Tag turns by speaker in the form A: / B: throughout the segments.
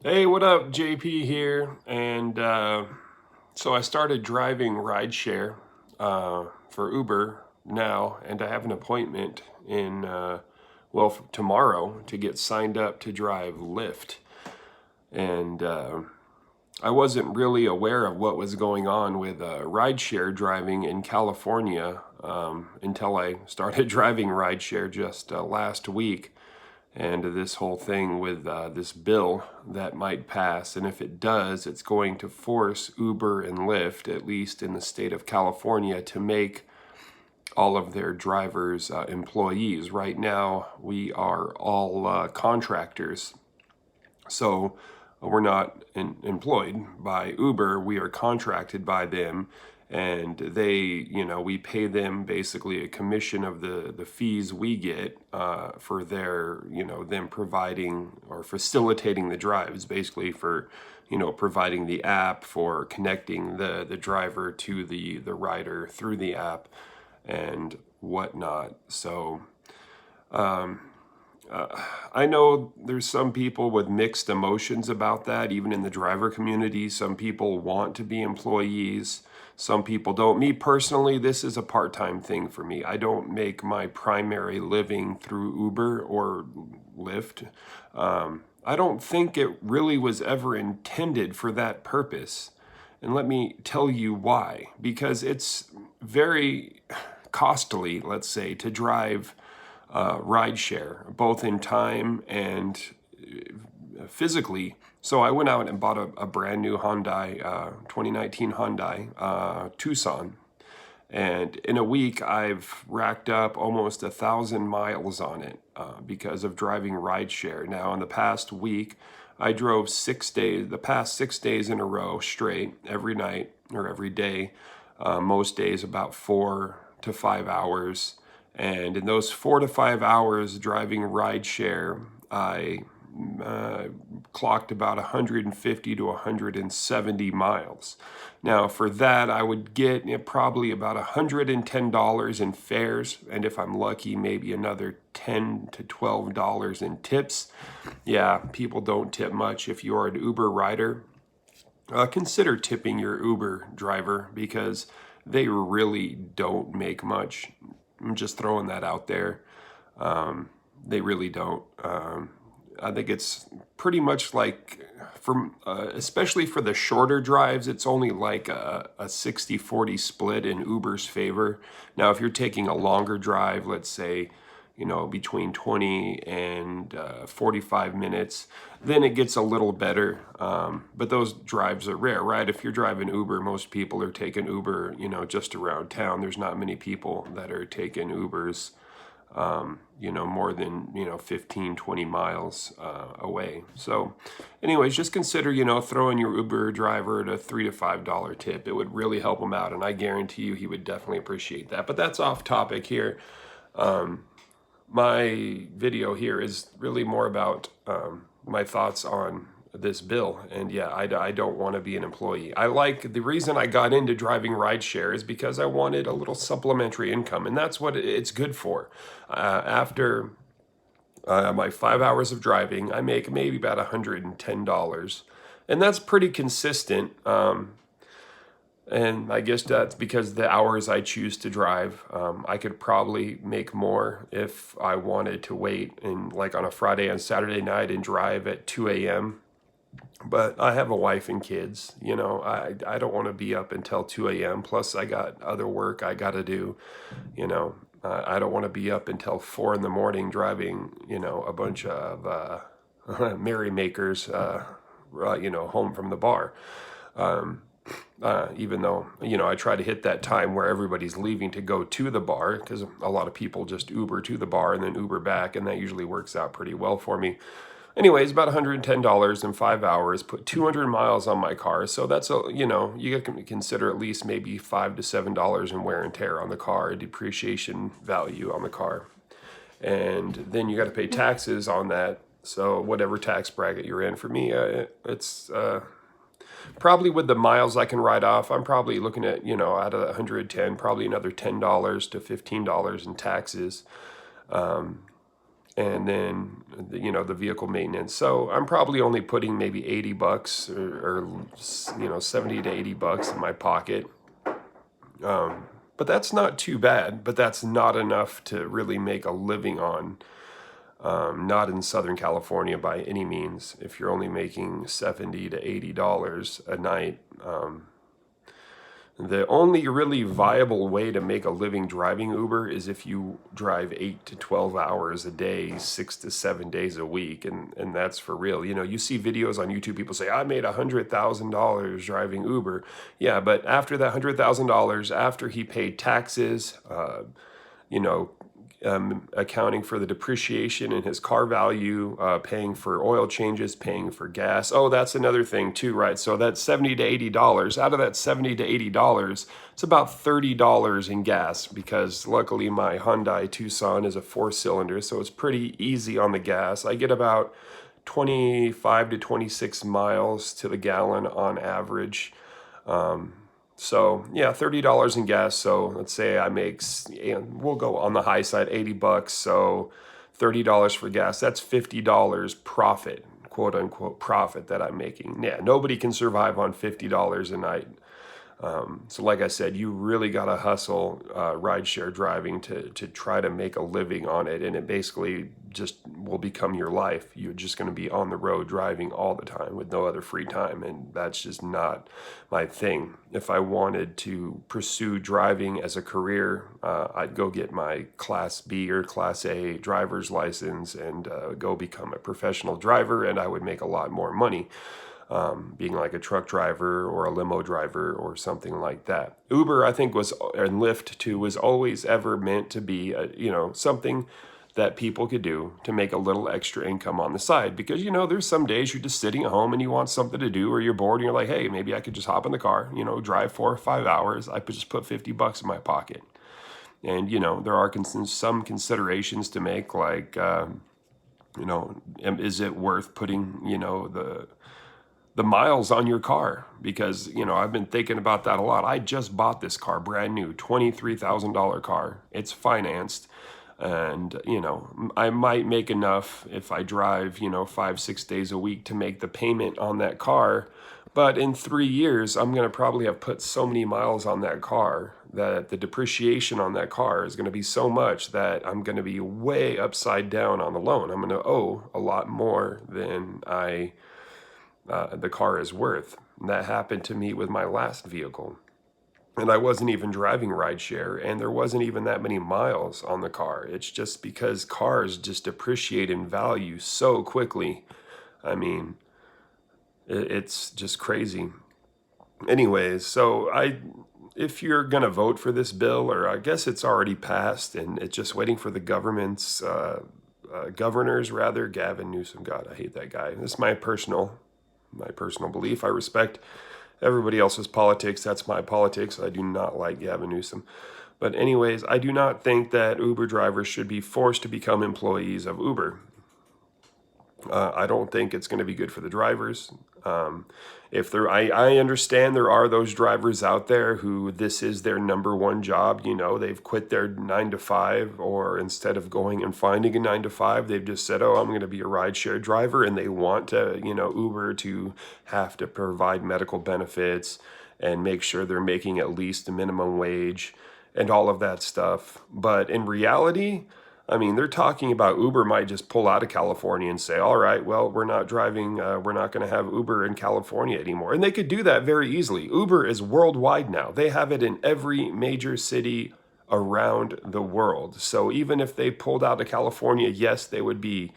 A: Hey, what up? JP here. So I started driving rideshare for Uber now, and I have an appointment tomorrow to get signed up to drive Lyft. And I wasn't really aware of what was going on with rideshare driving in California until I started driving rideshare just last week, and this whole thing with this bill that might pass. And if it does, it's going to force Uber and Lyft, at least in the state of California, to make all of their drivers employees. Right now, we are all contractors. So we're not employed by Uber, we are contracted by them. And we pay them basically a commission of the fees we get for them providing or facilitating the drives, basically for, providing the app, for connecting the driver to the rider through the app and whatnot. So, I know there's some people with mixed emotions about that, even in the driver community. Some people want to be employees, some people don't. Me personally, this is a part-time thing for me. I don't make my primary living through Uber or Lyft. I don't think it really was ever intended for that purpose. And let me tell you why. Because it's very costly, let's say, to drive rideshare, both in time and physically. So I went out and bought a brand new Hyundai, 2019 Hyundai Tucson. And in a week, I've racked up almost 1,000 miles on it because of driving rideshare. Now, in the past week, I drove 6 days, the past 6 days in a row straight, every night or every day, most days about 4 to 5 hours. And in those 4 to 5 hours driving rideshare, I clocked about 150 to 170 miles. Now, for that, I would get probably about $110 in fares, and if I'm lucky, maybe another $10 to $12 in tips. Yeah, people don't tip much. If you're an Uber rider, consider tipping your Uber driver because they really don't make much. I'm just throwing that out there. They really don't. I think it's pretty much like, especially for the shorter drives, it's only like a 60-40 split in Uber's favor. Now, if you're taking a longer drive, let's say, between 20 and 45 minutes, then it gets a little better. But those drives are rare, right? If you're driving Uber, most people are taking Uber, just around town. There's not many people that are taking Ubers, more than, 15, 20 miles away. So anyways, just consider, throwing your Uber driver at a $3 to $5 tip. It would really help him out, and I guarantee you he would definitely appreciate that. But that's off topic here. My video here is really more about my thoughts on this bill. And yeah, I don't want to be an employee. The reason I got into driving rideshare is because I wanted a little supplementary income, and that's what it's good for. After my 5 hours of driving, I make maybe about $110, and that's pretty consistent. And I guess that's because the hours I choose to drive. I could probably make more if I wanted to wait and like on a Friday and Saturday night and drive at 2 a.m. But I have a wife and kids, I don't want to be up until 2 a.m. Plus I got other work I got to do, I don't want to be up until 4 in the morning driving, a bunch of merrymakers, home from the bar. Even though, I try to hit that time where everybody's leaving to go to the bar, because a lot of people just Uber to the bar and then Uber back, and that usually works out pretty well for me. Anyways, about $110 in 5 hours, put 200 miles on my car. So that's, you can consider at least maybe $5 to $7 in wear and tear on the car, depreciation value on the car. And then you got to pay taxes on that. So whatever tax bracket you're in, for me, it's probably with the miles I can write off, I'm probably looking at, out of 110, probably another $10 to $15 in taxes. and then the vehicle maintenance. So I'm probably only putting maybe $80 or 70 to $80 in my pocket. But that's not too bad, but that's not enough to really make a living on. Not in Southern California by any means. If you're only making $70 to $80 a night, the only really viable way to make a living driving Uber is if you drive 8 to 12 hours a day, 6 to 7 days a week, and that's for real. You see videos on YouTube, people say, I made $100,000 driving Uber. Yeah, but after that $100,000, after he paid taxes, you know, accounting for the depreciation in his car value, paying for oil changes, paying for gas. Oh, that's another thing too, right? So that's $70 to $80. Out of that $70 to $80, it's about $30 in gas, because luckily my Hyundai Tucson is a 4-cylinder, so it's pretty easy on the gas. I get about 25 to 26 miles to the gallon on average. So yeah, $30 in gas. So let's say I make, we'll go on the high side, $80. So $30 for gas, that's $50 profit, quote unquote profit that I'm making. Yeah, nobody can survive on $50 a night. So like I said, you really got to hustle rideshare driving to try to make a living on it. And it basically just will become your life. You're just going to be on the road driving all the time with no other free time. And that's just not my thing. If I wanted to pursue driving as a career, I'd go get my Class B or Class A driver's license and go become a professional driver, and I would make a lot more money. Being like a truck driver or a limo driver or something like that. Uber, I think, and Lyft too, was always ever meant to be something that people could do to make a little extra income on the side. Because there's some days you're just sitting at home and you want something to do, or you're bored and you're like, hey, maybe I could just hop in the car, drive 4 or 5 hours. I could just put $50 in my pocket. And there are some considerations to make, like is it worth putting the miles on your car? Because I've been thinking about that a lot. I just bought this car, brand new, $23,000 car. It's financed, and I might make enough if I drive 5-6 days a week to make the payment on that car. But in 3 years, I'm going to probably have put so many miles on that car that the depreciation on that car is going to be so much that I'm going to be way upside down on the loan. I'm going to owe a lot more than the car is worth. And that happened to me with my last vehicle. And I wasn't even driving rideshare, and there wasn't even that many miles on the car. It's just because cars just depreciate in value so quickly. I mean, it's just crazy. Anyways, so if you're going to vote for this bill, or I guess it's already passed and it's just waiting for the government's governors, rather, Gavin Newsom. God, I hate that guy. This is my personal belief. I respect everybody else's politics. That's my politics. I do not like Gavin Newsom. But anyways, I do not think that Uber drivers should be forced to become employees of Uber. I don't think it's going to be good for the drivers. I understand there are those drivers out there who this is their number one job. They've quit their 9 to 5, or instead of going and finding a 9 to 5, they've just said, oh, I'm going to be a rideshare driver, and they want to, Uber to have to provide medical benefits and make sure they're making at least the minimum wage and all of that stuff. But in reality, I mean, they're talking about Uber might just pull out of California and say, all right, well, we're not going to have Uber in California anymore. And they could do that very easily. Uber is worldwide now. They have it in every major city around the world. So even if they pulled out of California, yes, they would be,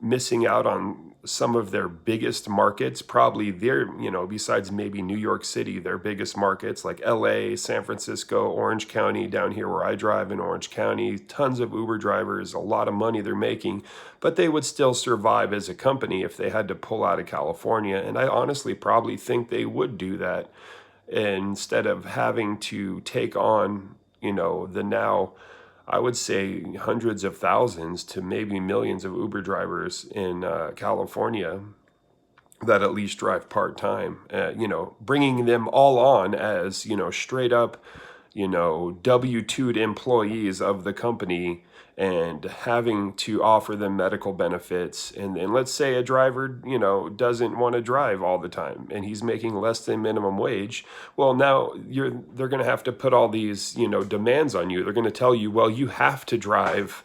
A: missing out on some of their biggest markets, probably besides maybe New York City, their biggest markets like LA, San Francisco, Orange County, down here where I drive in Orange County, tons of Uber drivers, a lot of money they're making, but they would still survive as a company if they had to pull out of California. And I honestly probably think they would do that instead of having to take on, the now, I would say, hundreds of thousands to maybe millions of Uber drivers in California that at least drive part-time, bringing them all on as, straight up, W-2'd employees of the company, and having to offer them medical benefits. And let's say a driver, doesn't want to drive all the time and he's making less than minimum wage. Well, now they're going to have to put all these, demands on you. They're going to tell you, well, you have to drive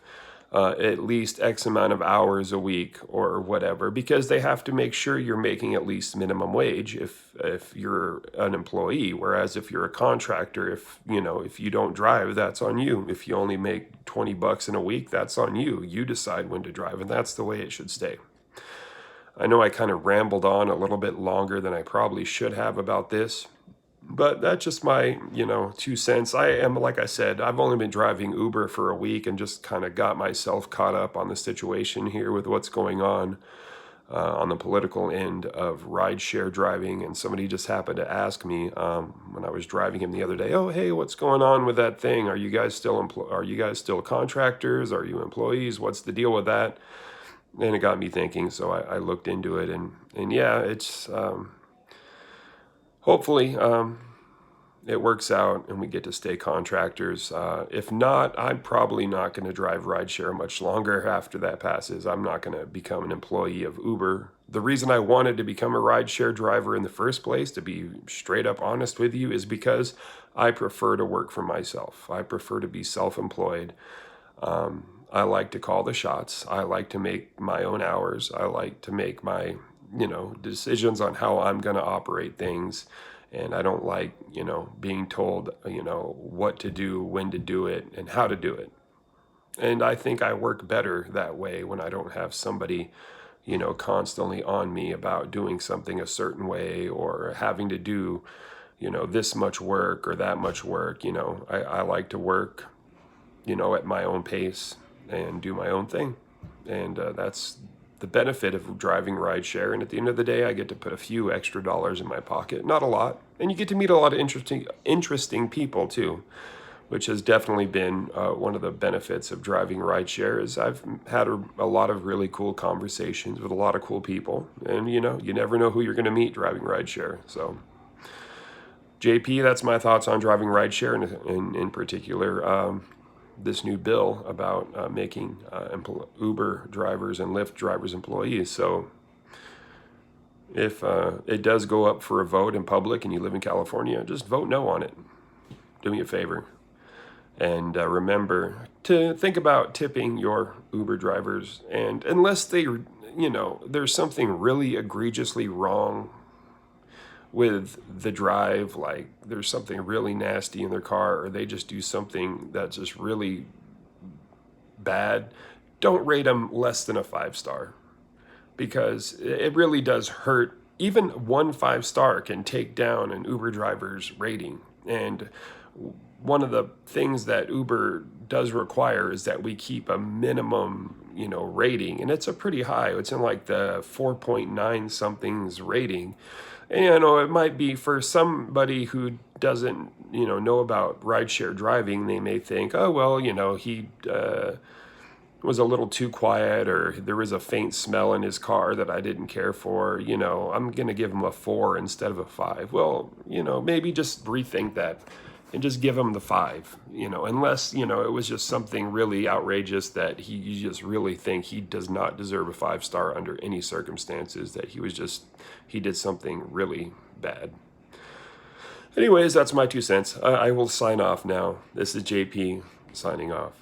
A: at least X amount of hours a week or whatever, because they have to make sure you're making at least minimum wage if you're an employee. Whereas if you're a contractor, if you don't drive, that's on you. If you only make $20 in a week, that's on you. You decide when to drive, and that's the way it should stay. I know I kind of rambled on a little bit longer than I probably should have about this, but that's just my, 2 cents. I am, like I said, I've only been driving Uber for a week and just kind of got myself caught up on the situation here with what's going on the political end of rideshare driving. And somebody just happened to ask me when I was driving him the other day, oh, hey, what's going on with that thing? Are you guys still contractors? Are you employees? What's the deal with that? And it got me thinking. So I looked into it, and yeah, it's hopefully it works out and we get to stay contractors. If not, I'm probably not going to drive rideshare much longer after that passes. I'm not going to become an employee of Uber. The reason I wanted to become a rideshare driver in the first place, to be straight up honest with you, is because I prefer to work for myself. I prefer to be self-employed. I like to call the shots. I like to make my own hours. I like to make my decisions on how I'm going to operate things. And I don't like, being told, what to do, when to do it, and how to do it. And I think I work better that way when I don't have somebody, constantly on me about doing something a certain way or having to do, this much work or that much work. I like to work, at my own pace and do my own thing. And that's the benefit of driving rideshare. And at the end of the day, I get to put a few extra dollars in my pocket, not a lot. And you get to meet a lot of interesting people too, which has definitely been one of the benefits of driving rideshare. Is I've had a lot of really cool conversations with a lot of cool people. And you never know who you're going to meet driving rideshare. So JP, that's my thoughts on driving rideshare, and in particular, this new bill about making Uber drivers and Lyft drivers employees. So if it does go up for a vote in public and you live in California, just vote no on it. Do me a favor. And remember to think about tipping your Uber drivers. And unless there's something really egregiously wrong with the drive, like there's something really nasty in their car, or they just do something that's just really bad, don't rate them less than a 5-star, because it really does hurt. Even 1 5-star can take down an Uber driver's rating. And one of the things that Uber does require is that we keep a minimum, rating, and it's a pretty high. It's in like the 4.9 something's rating. And, it might be for somebody who doesn't, know about rideshare driving, they may think, oh, well, he was a little too quiet, or there was a faint smell in his car that I didn't care for. I'm going to give him a 4 instead of a 5. Well, maybe just rethink that and just give him the 5, unless, it was just something really outrageous that you just really think he does not deserve a 5-star under any circumstances, that he did something really bad. Anyways, that's my 2 cents. I will sign off now. This is JP signing off.